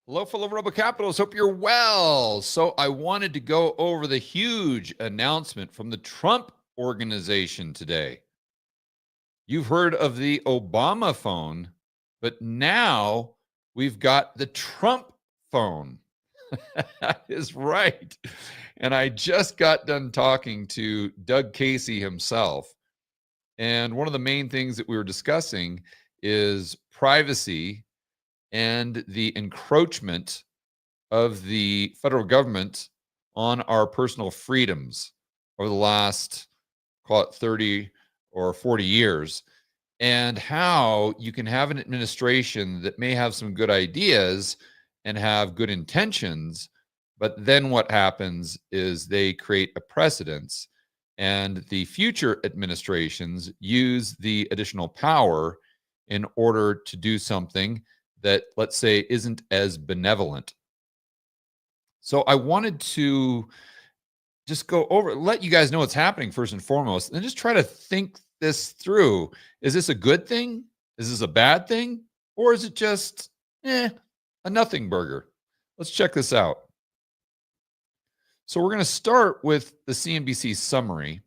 Hello, fellow Rebel Capitals. Hope you're well. So, I wanted to go over the huge announcement from the Trump organization today. You've heard of the Obama phone, but now we've got the Trump phone. That is right. And I just got done talking to Doug Casey himself. And one of the main things that we were discussing is privacy and the encroachment of the federal government on our personal freedoms over the last, call it 30 or 40 years, and how you can have an administration that may have some good ideas and have good intentions, but then what happens is they create a precedence, and the future administrations use the additional power in order to do something that, let's say, isn't as benevolent. So I wanted to just go over, let you guys know what's happening first and foremost, and just try to think this through. Is this a good thing? Is this a bad thing? Or is it just a nothing burger? Let's check this out. So we're going to start with the CNBC summary.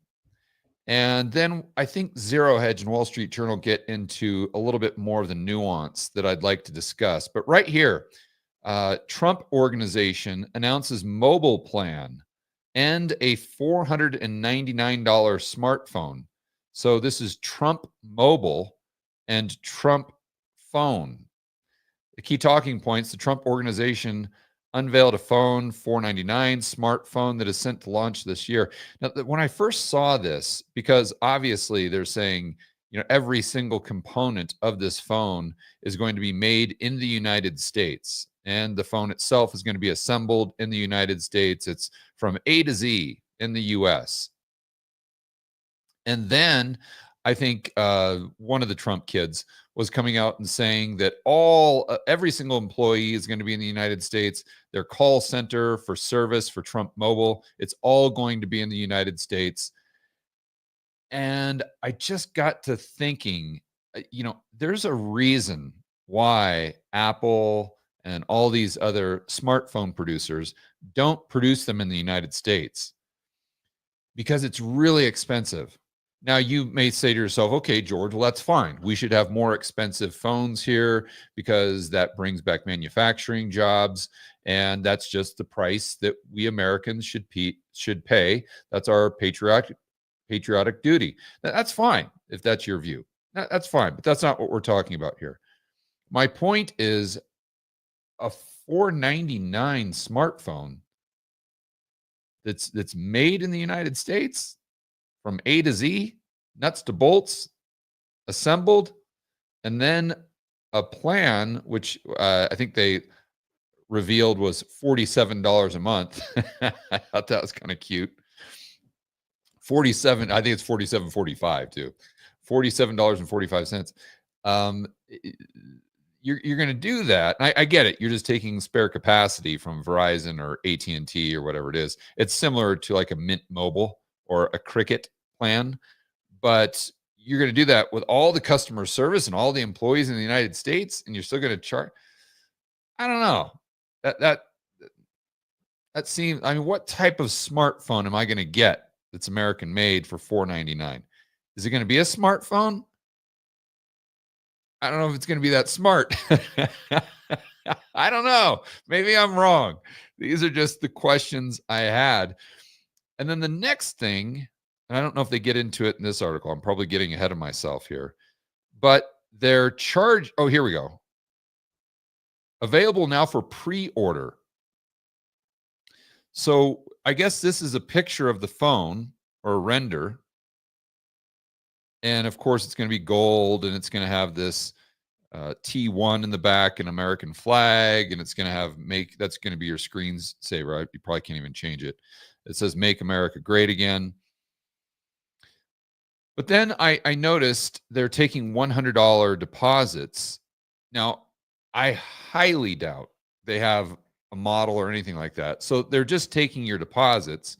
And then I think Zero Hedge and Wall Street Journal get into a little bit more of the nuance that I'd like to discuss. But right here, Trump organization announces mobile plan and a $499 smartphone. So this is Trump Mobile and Trump Phone. The key talking points: the Trump organization unveiled a phone, $499 smartphone that is sent to launch this year. Now, when I first saw this, because obviously they're saying, every single component of this phone is going to be made in the United States, and the phone itself is going to be assembled in the United States. It's from A to Z in the US. And then I think one of the Trump kids was coming out and saying that every single employee is going to be in the United States. Their call center for service for Trump Mobile, it's all going to be in the United States. And I just got to thinking, there's a reason why Apple and all these other smartphone producers don't produce them in the United States, because it's really expensive. Now, you may say to yourself, okay, George, well, that's fine. We should have more expensive phones here because that brings back manufacturing jobs. And that's just the price that we Americans should pay. That's our patriotic duty. That's fine if that's your view. That's fine, but that's not what we're talking about here. My point is a $499 smartphone that's made in the United States from A to Z, nuts to bolts, assembled, and then a plan, which I think they revealed was $47 a month. I thought that was kind of cute. 47, I think it's 47.45 too. $47.45. You're going to do that. I get it. You're just taking spare capacity from Verizon or AT&T or whatever it is. It's similar to like a Mint Mobile or a Cricket plan, but you're going to do that with all the customer service and all the employees in the United States, and you're still going to charge. I don't know. That seems. I mean, what type of smartphone am I going to get that's American made for $499? Is it going to be a smartphone? I don't know if it's going to be that smart. I don't know. Maybe I'm wrong. These are just the questions I had. And then the next thing, and I don't know if they get into it in this article. I'm probably getting ahead of myself here. But their charge, oh, here we go. Available now for pre-order. So I guess this is a picture of the phone or a render. And of course, it's going to be gold, and it's going to have this T1 in the back, an American flag, and it's going to have that's going to be your screensaver. You probably can't even change it. It says "Make America Great Again." But then I noticed they're taking $100 deposits. Now, I highly doubt they have a model or anything like that. So they're just taking your deposits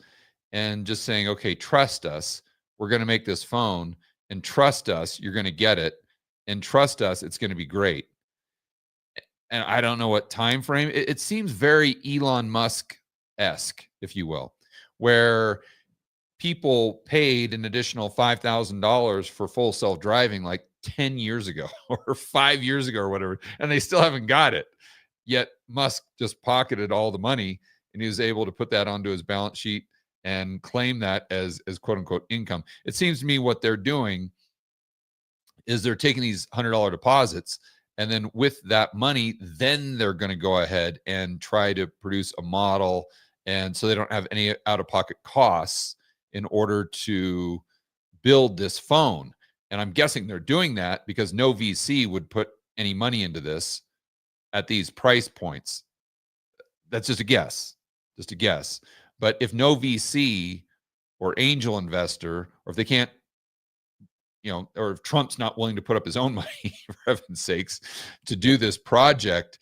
and just saying, okay, trust us. We're going to make this phone, and trust us, you're going to get it, and trust us, it's going to be great. and I don't know what time frame. It seems very Elon Musk-esque, if you will, where people paid an additional $5,000 for full self-driving like 10 years ago or 5 years ago or whatever, and they still haven't got it. Yet Musk just pocketed all the money, and he was able to put that onto his balance sheet and claim that as quote unquote income. It seems to me what they're doing is they're taking these $100 deposits, and then with that money, then they're going to go ahead and try to produce a model, and so they don't have any out-of-pocket costs in order to build this phone. And I'm guessing they're doing that because no VC would put any money into this at these price points. That's just a guess, just a guess. But if no VC or angel investor, or if they can't, or if Trump's not willing to put up his own money, for heaven's sakes, to do this project,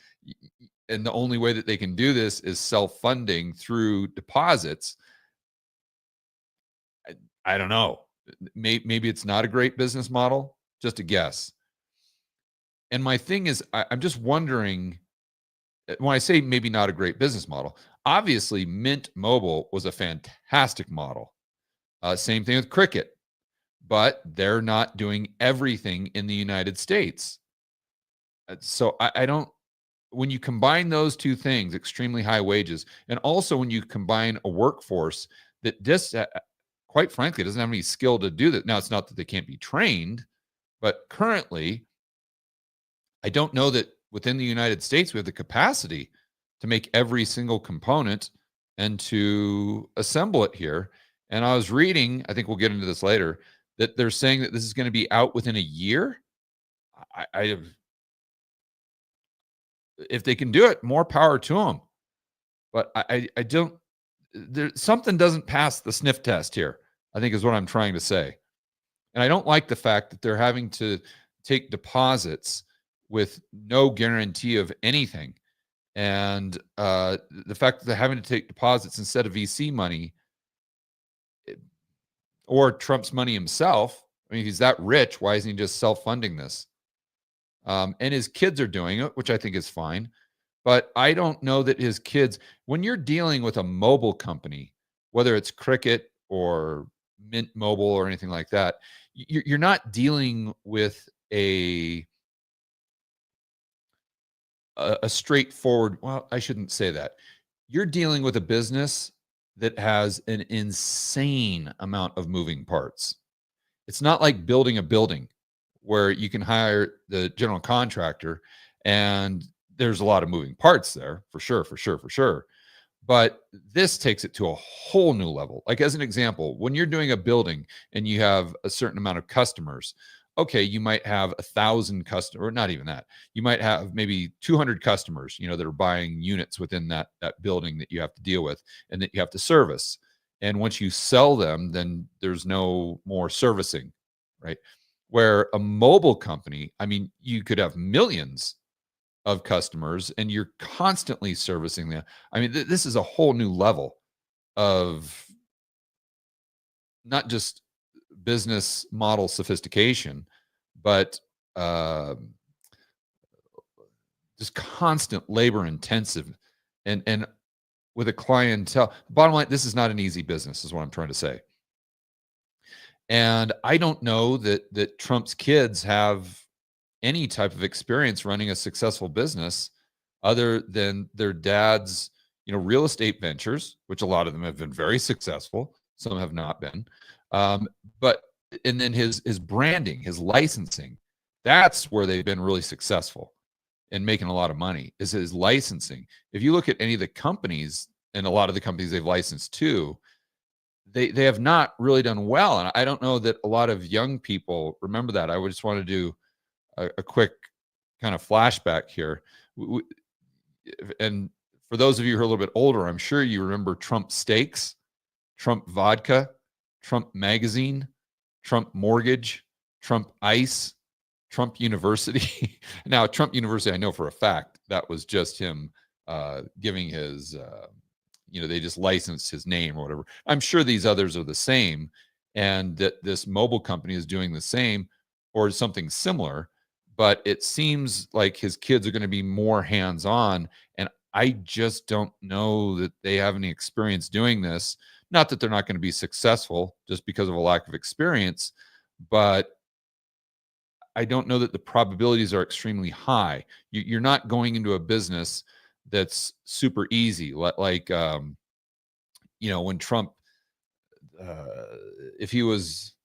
and the only way that they can do this is self-funding through deposits, I don't know. Maybe it's not a great business model, just a guess. And my thing is, I'm just wondering, when I say maybe not a great business model, obviously Mint Mobile was a fantastic model. Same thing with Cricket, but they're not doing everything in the United States. So I don't, when you combine those two things, extremely high wages, and also when you combine a workforce that just, quite frankly, doesn't have any skill to do that. Now, it's not that they can't be trained, but currently, I don't know that within the United States we have the capacity to make every single component and to assemble it here. And I was reading, I think we'll get into this later, that they're saying that this is going to be out within a year. I if they can do it, more power to them. But I don't. There, something doesn't pass the sniff test here, I think is what I'm trying to say. And I don't like the fact that they're having to take deposits with no guarantee of anything. And the fact that they're having to take deposits instead of VC money or Trump's money himself. I mean, he's that rich. Why isn't he just self-funding this? And his kids are doing it, which I think is fine. But I don't know that his kids, when you're dealing with a mobile company, whether it's Cricket or Mint Mobile or anything like that, you're not dealing with a straightforward, well, I shouldn't say that. You're dealing with a business that has an insane amount of moving parts. It's not like building a building where you can hire the general contractor and there's a lot of moving parts there, for sure, for sure, for sure. But this takes it to a whole new level. Like, as an example, when you're doing a building and you have a certain amount of customers, okay, you might have 1,000 customers, or not even that. You might have maybe 200 customers, that are buying units within that building that you have to deal with and that you have to service. And once you sell them, then there's no more servicing, right? Where a mobile company, I mean, you could have millions of customers and you're constantly servicing them. I mean, this is a whole new level of not just business model sophistication, but just constant labor intensive and with a clientele. Bottom line, this is not an easy business, is what I'm trying to say. And I don't know that Trump's kids have any type of experience running a successful business other than their dad's, real estate ventures, which a lot of them have been very successful. Some have not been. But and then his branding, his licensing, that's where they've been really successful and making a lot of money, is his licensing. If you look at any of the companies, and a lot of the companies they've licensed to, they have not really done well. And I don't know that a lot of young people remember that. I would just want to do a quick kind of flashback here. And for those of you who are a little bit older, I'm sure you remember Trump Steaks, Trump Vodka, Trump Magazine, Trump Mortgage, Trump Ice, Trump University. Now, Trump University, I know for a fact that was just him giving his, they just licensed his name or whatever. I'm sure these others are the same, and that this mobile company is doing the same or something similar. but it seems like his kids are going to be more hands-on, and I just don't know that they have any experience doing this. Not that they're not going to be successful just because of a lack of experience, but I don't know that the probabilities are extremely high. You're not going into a business that's super easy, when Trump, uh, if he was,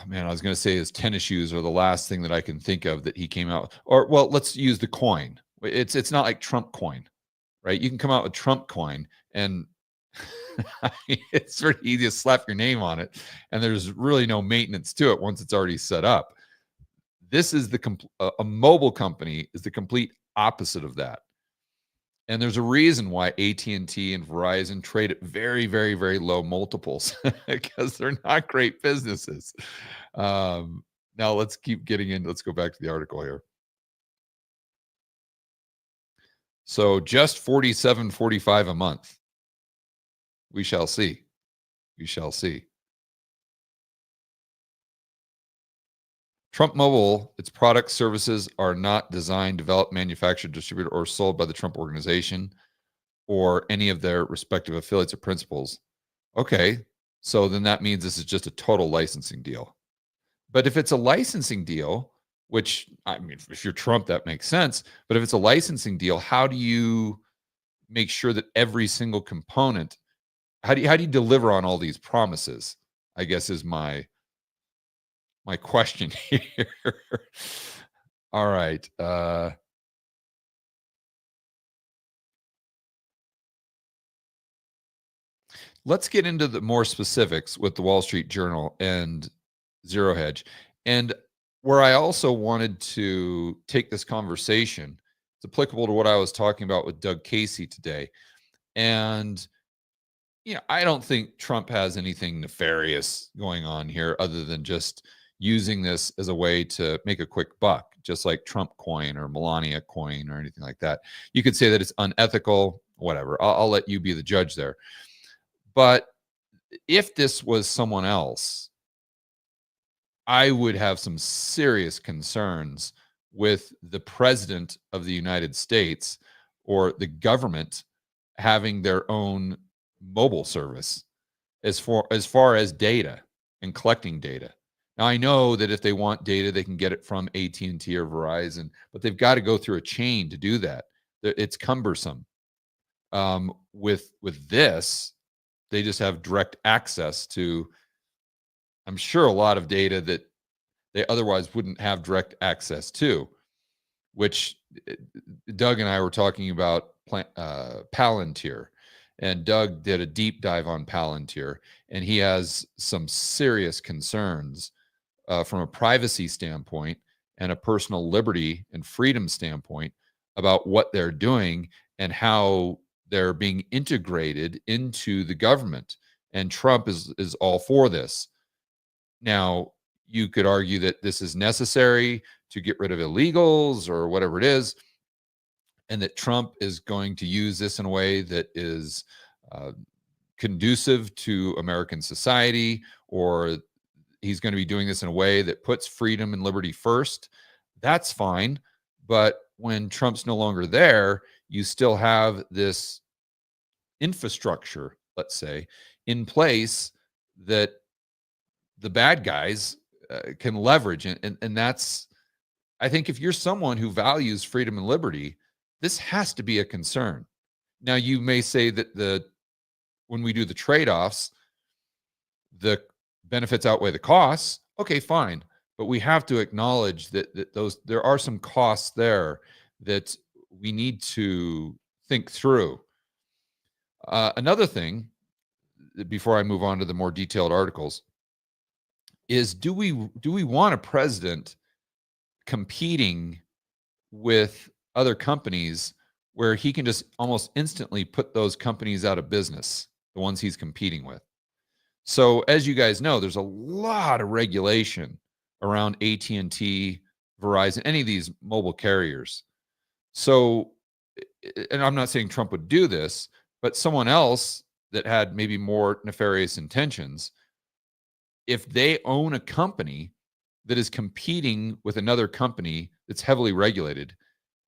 man, I was going to say his tennis shoes are the last thing that I can think of that he came out. Or, well, let's use the coin. It's not like Trump coin, right? You can come out with Trump coin, and it's pretty easy to slap your name on it, and there's really no maintenance to it once it's already set up. This is a mobile company is the complete opposite of that. And there's a reason why AT&T and T and Verizon trade at very, very, very low multiples because they're not great businesses. Now let's keep getting in. Let's go back to the article here. So just 47.45 a month. We shall see. We shall see. Trump Mobile, its products, services are not designed, developed, manufactured, distributed, or sold by the Trump organization or any of their respective affiliates or principals. Okay, so then that means this is just a total licensing deal. But if it's a licensing deal, which, I mean, if you're Trump, that makes sense. But if it's a licensing deal, how do you make sure that every single component, how do you deliver on all these promises? I guess is my question here. All right. Let's get into the more specifics with the Wall Street Journal and Zero Hedge. And where I also wanted to take this conversation, it's applicable to what I was talking about with Doug Casey today. And, I don't think Trump has anything nefarious going on here other than just using this as a way to make a quick buck, just like Trump coin or Melania coin or anything like that. You could say that it's unethical, whatever. I'll let you be the judge there. But if this was someone else, I would have some serious concerns with the president of the United States or the government having their own mobile service as far as data and collecting data. Now I know that if they want data, they can get it from AT&T or Verizon, but they've got to go through a chain to do that. It's cumbersome. With this, they just have direct access to, I'm sure, a lot of data that they otherwise wouldn't have direct access to, which Doug and I were talking about Palantir. And Doug did a deep dive on Palantir, and he has some serious concerns from a privacy standpoint and a personal liberty and freedom standpoint about what they're doing and how they're being integrated into the government. And Trump is all for this. Now, you could argue that this is necessary to get rid of illegals or whatever it is, and that Trump is going to use this in a way that is conducive to American society, or he's going to be doing this in a way that puts freedom and liberty first. That's fine. But when Trump's no longer there, you still have this infrastructure, let's say, in place that the bad guys can leverage. And that's, I think if you're someone who values freedom and liberty, this has to be a concern. Now, you may say that when we do the trade-offs, the benefits outweigh the costs. Okay, fine. But we have to acknowledge that there are some costs there that we need to think through. Another thing, before I move on to the more detailed articles, is do we want a president competing with other companies where he can just almost instantly put those companies out of business, the ones he's competing with? So as you guys know, there's a lot of regulation around AT&T, Verizon, any of these mobile carriers. So, and I'm not saying Trump would do this, but someone else that had maybe more nefarious intentions, if they own a company that is competing with another company that's heavily regulated,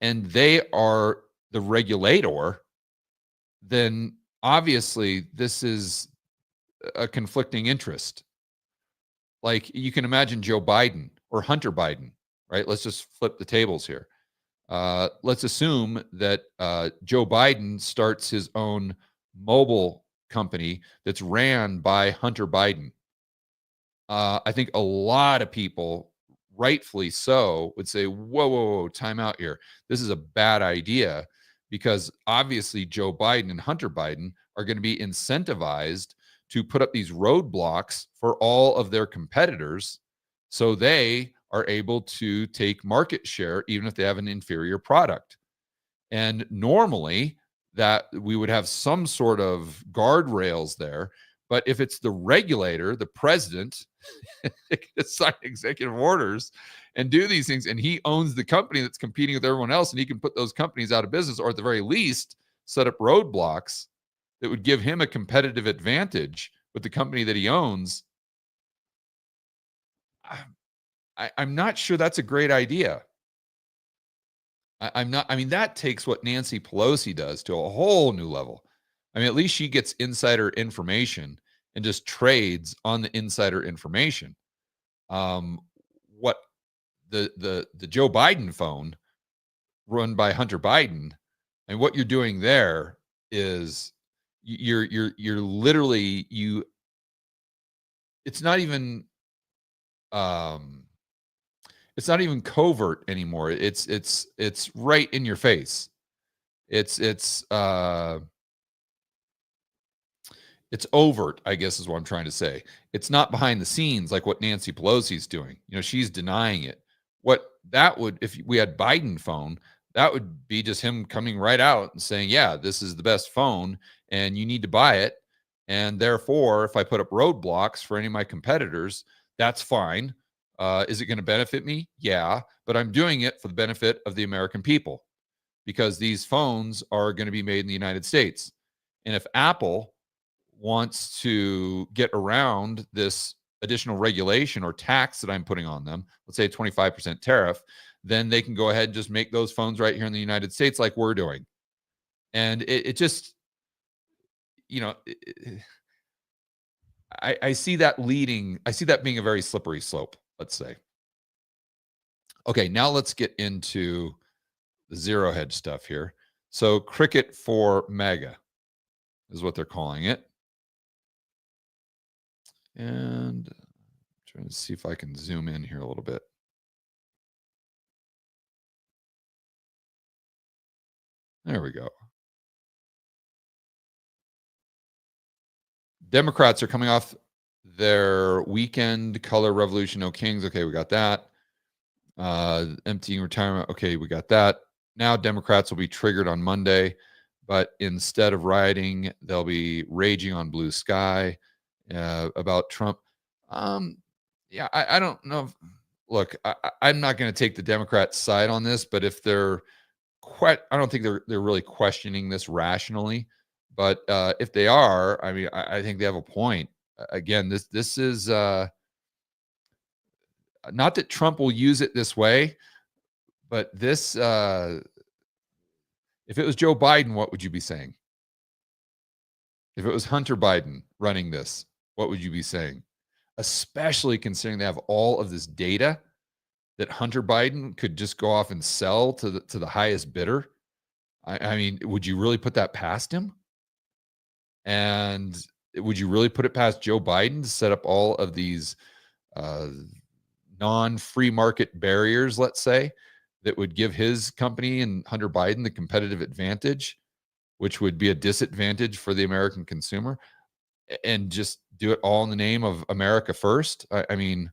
and they are the regulator, then obviously this is a conflicting interest. Like, you can imagine Joe Biden or Hunter Biden, right? Let's just flip the tables here. Let's assume that Joe Biden starts his own mobile company that's ran by Hunter Biden. I think a lot of people, rightfully so, would say, whoa, whoa, whoa, time out here. This is a bad idea because obviously Joe Biden and Hunter Biden are going to be incentivized to put up these roadblocks for all of their competitors so they are able to take market share even if they have an inferior product. And normally that we would have some sort of guardrails there. But if it's the regulator, the president, they can sign executive orders and do these things, and he owns the company that's competing with everyone else, and he can put those companies out of business, or at the very least, set up roadblocks that would give him a competitive advantage with the company that he owns. I'm not sure that's a great idea. I'm not. I mean, that takes what Nancy Pelosi does to a whole new level. I mean, at least she gets insider information and just trades on the insider information. What the Joe Biden phone run by Hunter Biden, and what you're doing there is you're literally you. It's not even um it's not even covert anymore. It's right in your face. It's it's overt, I guess is what I'm trying to say. It's not behind the scenes like what Nancy Pelosi's doing. You know, she's denying it. What that would, if we had Biden phone, that would be just him coming right out and saying, yeah, this is the best phone and you need to buy it. And therefore, if I put up roadblocks for any of my competitors, that's fine. Is it going to benefit me? Yeah, but I'm doing it for the benefit of the American people because these phones are going to be made in the United States. And if Apple wants to get around this additional regulation or tax that I'm putting on them, let's say a 25% tariff, then they can go ahead and just make those phones right here in the United States like we're doing. And it just, you know, I see that leading, I see that being a very slippery slope, let's say. Okay, now let's get into the zero hedge stuff here. So cricket for mega is what they're calling it. And trying to see if I can zoom in here a little bit. There we go. Democrats are coming off their weekend color revolution, no kings. Okay, we got that. Emptying retirement. Okay, we got that. Now Democrats will be triggered on Monday, but instead of rioting, they'll be raging on blue sky about Trump. Yeah, I don't know. Look, I'm not going to take the Democrats' side on this, but if they're I don't think they're really questioning this rationally. But if they are, I mean, I think they have a point. Again, this is not that Trump will use it this way, but this if it was Joe Biden, what would you be saying? If it was Hunter Biden running this, what would you be saying? Especially considering they have all of this data that Hunter Biden could just go off and sell to the highest bidder. I mean, would you really put that past him? And would you really put it past Joe Biden to set up all of these uh, non-free market barriers, let's say, that would give his company and Hunter Biden the competitive advantage, which would be a disadvantage for the American consumer, and just do it all in the name of America first? I mean,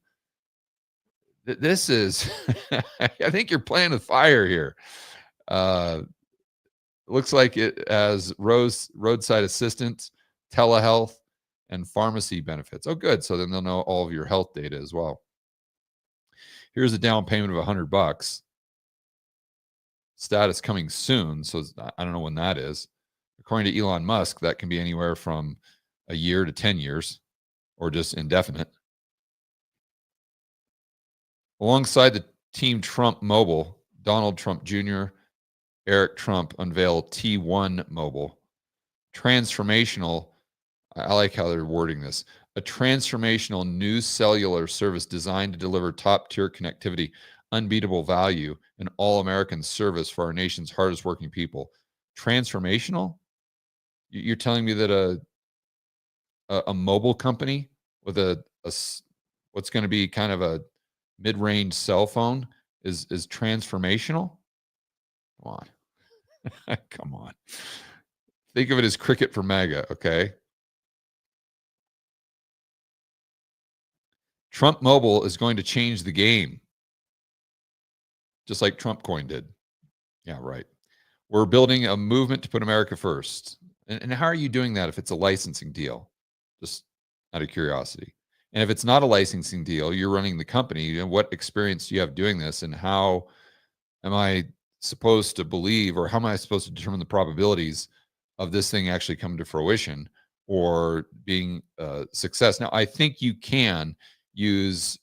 this is, I think you're playing with fire here. Looks like it has roadside assistance, telehealth, and pharmacy benefits. Oh, good. So then they'll know all of your health data as well. Here's a down payment of $100. Status coming soon. So I don't know when that is. According to Elon Musk, that can be anywhere from a year to 10 years or just indefinite. Alongside the Team Trump Mobile, Donald Trump Jr., Eric Trump unveil T1 Mobile. Transformational, I like how they're wording this, a transformational new cellular service designed to deliver top tier connectivity, unbeatable value, and all American service for our nation's hardest working people. Transformational? You're telling me that a mobile company with what's going to be kind of a mid-range cell phone is transformational? Come on. Come on. Think of it as cricket for MAGA, okay? Trump Mobile is going to change the game, just like Trump Coin did. Yeah, right. We're building a movement to put America first. And how are you doing that if it's a licensing deal? Just out of curiosity. And if it's not a licensing deal, you're running the company. What experience do you have doing this? And how am I supposed to believe, or how am I supposed to determine the probabilities of this thing actually coming to fruition or being a success? Now, I think you can use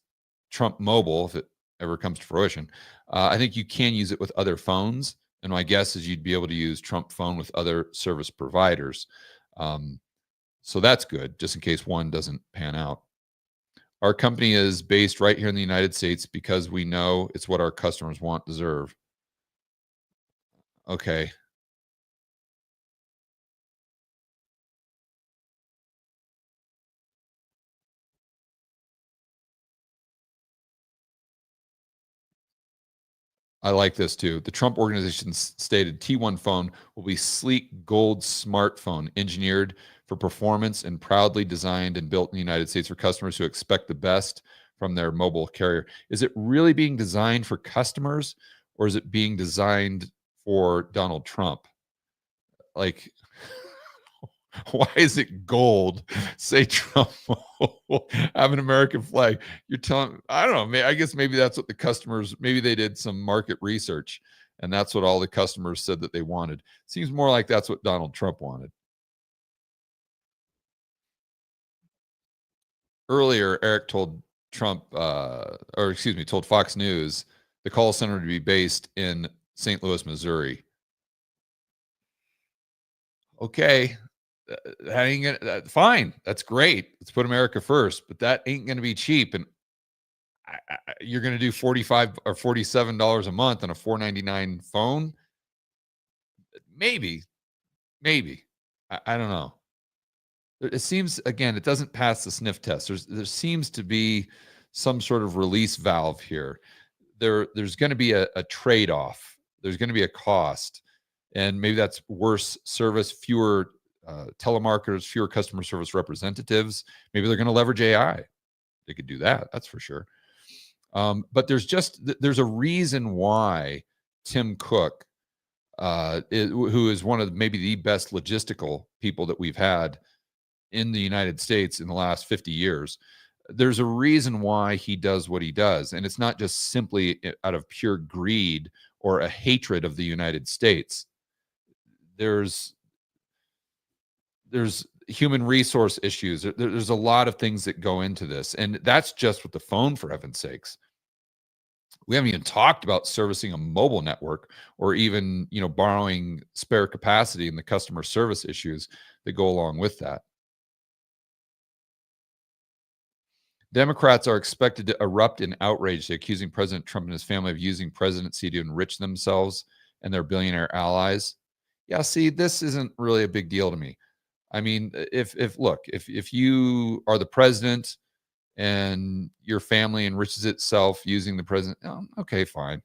Trump Mobile if it ever comes to fruition. I think you can use it with other phones, and my guess is you'd be able to use Trump Phone with other service providers. Um, so that's good, just in case one doesn't pan out. Our company is based right here in the United States because we know it's what our customers want, deserve. Okay. I like this too. The Trump organization stated T1 phone will be sleek gold smartphone engineered for performance and proudly designed and built in the United States for customers who expect the best from their mobile carrier. Is it really being designed for customers, or is it being designed for Donald Trump? Like, why is it gold? Say Trump have an American flag. You're telling, I don't know. I guess maybe that's what the customers, maybe they did some market research and that's what all the customers said that they wanted. Seems more like that's what Donald Trump wanted. Earlier, Eric told Trump, or excuse me, told Fox News the call center to be based in St. Louis, Missouri. Okay, that ain't gonna, fine. That's great. Let's put America first, but that ain't going to be cheap. And you're going to do 45 or $47 a month on a 499 phone. Maybe, maybe. I don't know. It seems, again, it doesn't pass the sniff test. There seems to be some sort of release valve here. There's going to be a trade-off. There's going to be a cost, and maybe that's worse service, fewer telemarketers, fewer customer service representatives. Maybe they're going to leverage AI. They could do that. That's for sure. But there's a reason why Tim Cook, who is one of maybe the best logistical people that we've had in the United States in the last 50 years, there's a reason why he does what he does. And it's not just simply out of pure greed or a hatred of the United States. There's human resource issues. There's a lot of things that go into this. And that's just with the phone, for heaven's sakes. We haven't even talked about servicing a mobile network or even, borrowing spare capacity and the customer service issues that go along with that. Democrats are expected to erupt in outrage, accusing President Trump and his family of using presidency to enrich themselves and their billionaire allies. Yeah, see, this isn't really a big deal to me. I mean, if you are the president and your family enriches itself using the president, okay, fine.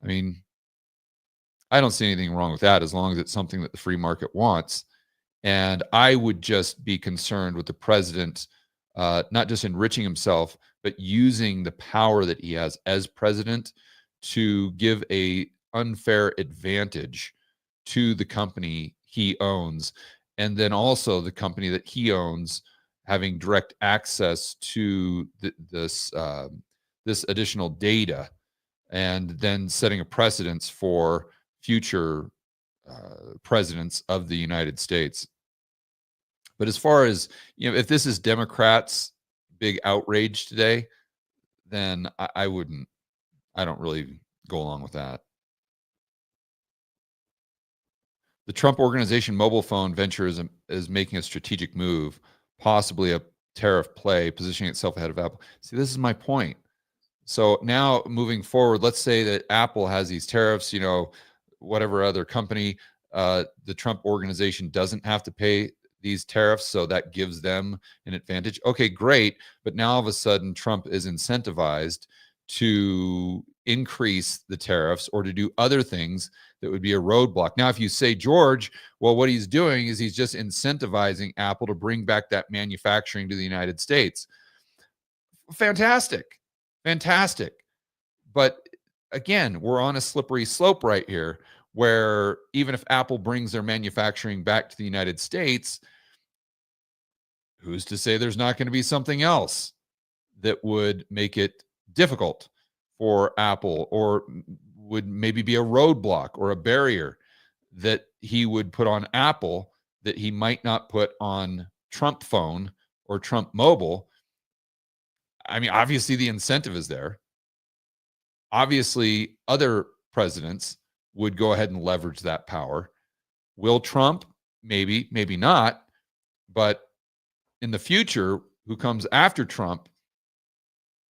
I mean, I don't see anything wrong with that as long as it's something that the free market wants. And I would just be concerned with the president not just enriching himself, but using the power that he has as president to give a unfair advantage to the company he owns, and then also the company that he owns having direct access to this additional data, and then setting a precedence for future presidents of the United States. But as far as, if this is Democrats' big outrage today, then I wouldn't. I don't really go along with that. The Trump Organization mobile phone venture is making a strategic move, possibly a tariff play, positioning itself ahead of Apple. See, this is my point. So now moving forward, let's say that Apple has these tariffs, whatever other company, the Trump Organization doesn't have to pay these tariffs. So that gives them an advantage. Okay, great. But now all of a sudden, Trump is incentivized to increase the tariffs or to do other things that would be a roadblock. Now, if you say, George, well, what he's doing is he's just incentivizing Apple to bring back that manufacturing to the United States. Fantastic. Fantastic. But again, we're on a slippery slope right here where even if Apple brings their manufacturing back to the United States, who's to say there's not going to be something else that would make it difficult for Apple or would maybe be a roadblock or a barrier that he would put on Apple that he might not put on Trump phone or Trump mobile. I mean, obviously the incentive is there. Obviously, other presidents would go ahead and leverage that power. Will Trump? Maybe, maybe not. But in the future, who comes after Trump,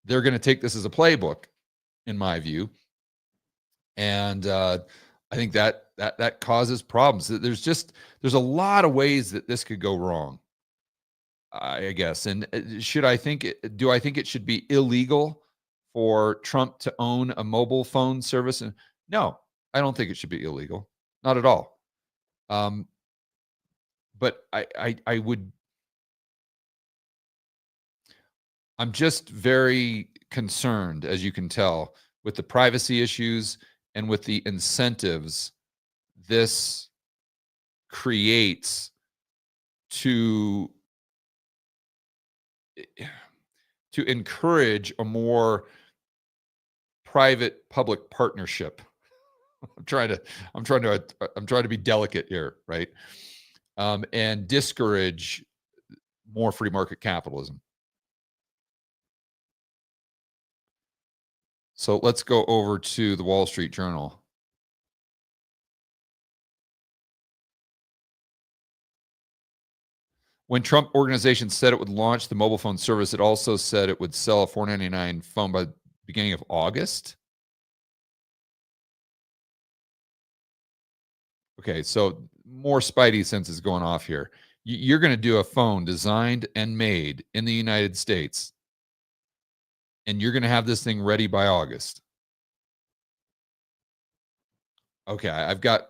they're going to take this as a playbook, in my view. And I think that causes problems. There's a lot of ways that this could go wrong, I guess. And do I think it should be illegal for Trump to own a mobile phone service? And no, I don't think it should be illegal. Not at all. But I'm just very concerned, as you can tell, with the privacy issues and with the incentives this creates to encourage a more private public partnership. I'm trying to be delicate here, right? And discourage more free market capitalism. So let's go over to the Wall Street Journal. When Trump Organization said it would launch the mobile phone service, it also said it would sell a $4.99 phone by the beginning of August. Okay, so more spidey senses going off here. You're going to do a phone designed and made in the United States, and you're going to have this thing ready by August. Okay, I've got.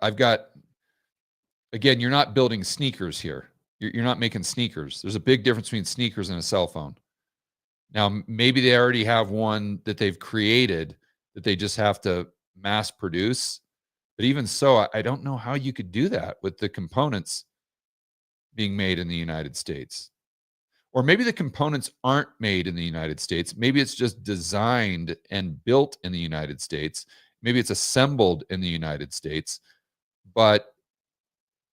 Again, you're not building sneakers here. You're not making sneakers. There's a big difference between sneakers and a cell phone. Now, maybe they already have one that they've created that they just have to mass produce. But even so, I don't know how you could do that with the components being made in the United States. Or maybe the components aren't made in the United States. Maybe it's just designed and built in the United States. Maybe it's assembled in the United States. But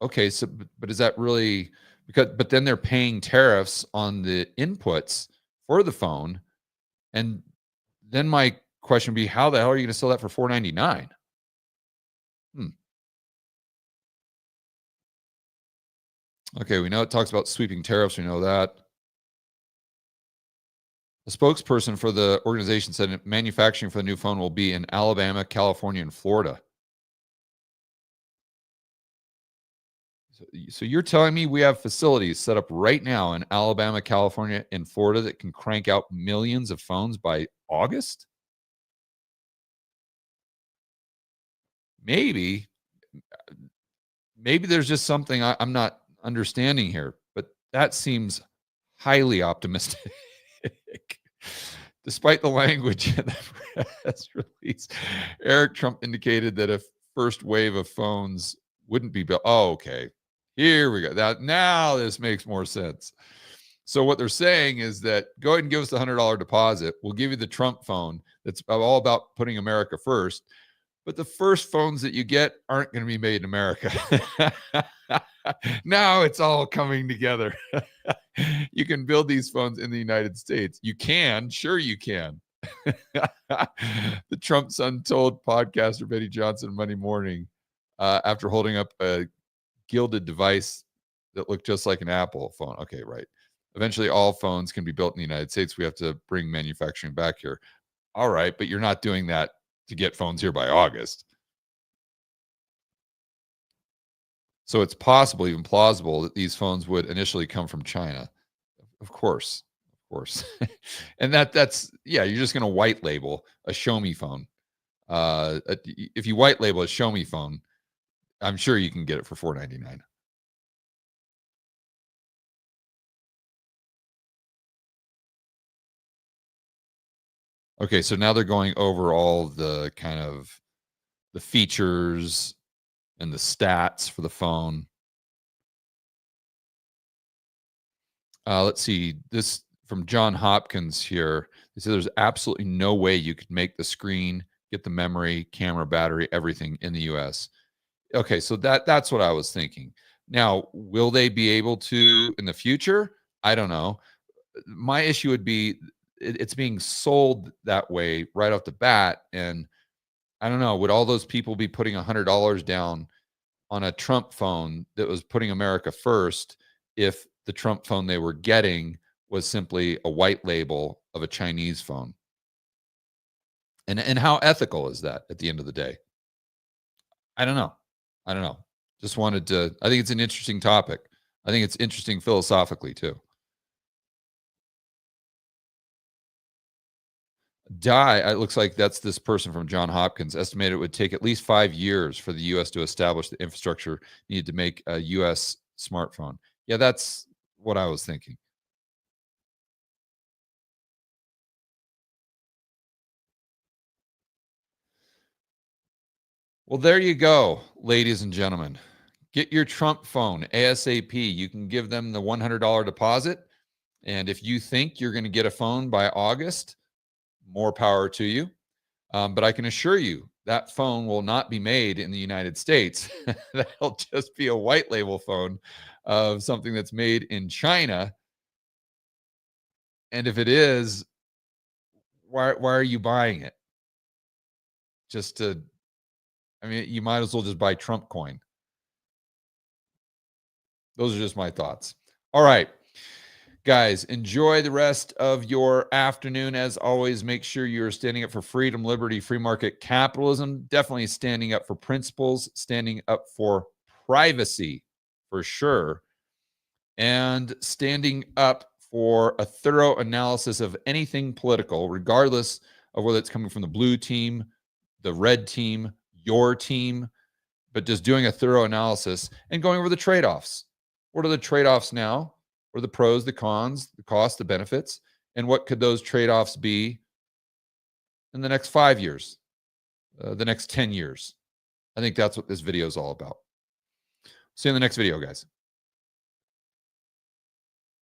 okay, so but is that really but then they're paying tariffs on the inputs for the phone. And then my question would be, how the hell are you going to sell that for $4.99? Okay, we know it talks about sweeping tariffs. We know that. A spokesperson for the organization said manufacturing for the new phone will be in Alabama, California, and Florida. So you're telling me we have facilities set up right now in Alabama, California, and Florida that can crank out millions of phones by August? Maybe there's just something I'm not understanding here, but that seems highly optimistic. Despite the language in the press release, Eric Trump indicated that a first wave of phones wouldn't be built. Oh, okay. Here we go. Now this makes more sense. So what they're saying is that go ahead and give us the $100 deposit. We'll give you the Trump phone that's all about putting America first. But the first phones that you get aren't going to be made in America. Now it's all coming together. You can build these phones in the United States. You can, sure you can. The Trump's Untold podcaster Betty Johnson Monday morning after holding up a gilded device that looked just like an Apple phone. Okay, right. Eventually, all phones can be built in the United States. We have to bring manufacturing back here. All right, but you're not doing that to get phones here by August. So it's possible, even plausible, that these phones would initially come from China. Of course, of course. And that's yeah, you're just gonna white label a show me phone. If you white label a show me phone, I'm sure you can get it for $4.99. Okay, so now they're going over all the kind of the features and the stats for the phone. Let's see. This from John Hopkins here. He said there's absolutely no way you could make the screen, get the memory, camera, battery, everything in the US. Okay, so that's what I was thinking. Now, will they be able to in the future? I don't know. My issue would be it's being sold that way right off the bat, and I don't know. Would all those people be putting $100 down on a Trump phone that was putting America first if the Trump phone they were getting was simply a white label of a Chinese phone? And how ethical is that at the end of the day? I don't know. I don't know. Just wanted to I think it's an interesting topic. I think it's interesting philosophically too. It looks like that's this person from John Hopkins, estimated it would take at least 5 years for the US to establish the infrastructure needed to make a US smartphone. Yeah, that's what I was thinking. Well, there you go, ladies and gentlemen. Get your Trump phone ASAP. You can give them the $100 deposit. And if you think you're going to get a phone by August, more power to you. But I can assure you that phone will not be made in the United States. That'll just be a white label phone of something that's made in China. And if it is, why are you buying it? Just to, I mean, you might as well just buy Trump coin. Those are just my thoughts. All right. Guys, enjoy the rest of your afternoon. As always, make sure you're standing up for freedom, liberty, free market capitalism. Definitely standing up for principles, standing up for privacy for sure, and standing up for a thorough analysis of anything political, regardless of whether it's coming from the blue team, the red team, your team, but just doing a thorough analysis and going over the trade offs. What are the trade offs now? What are the pros, the cons, the costs, the benefits? And what could those trade offs be in the next 5 years, the next 10 years? I think that's what this video is all about. See you in the next video, guys.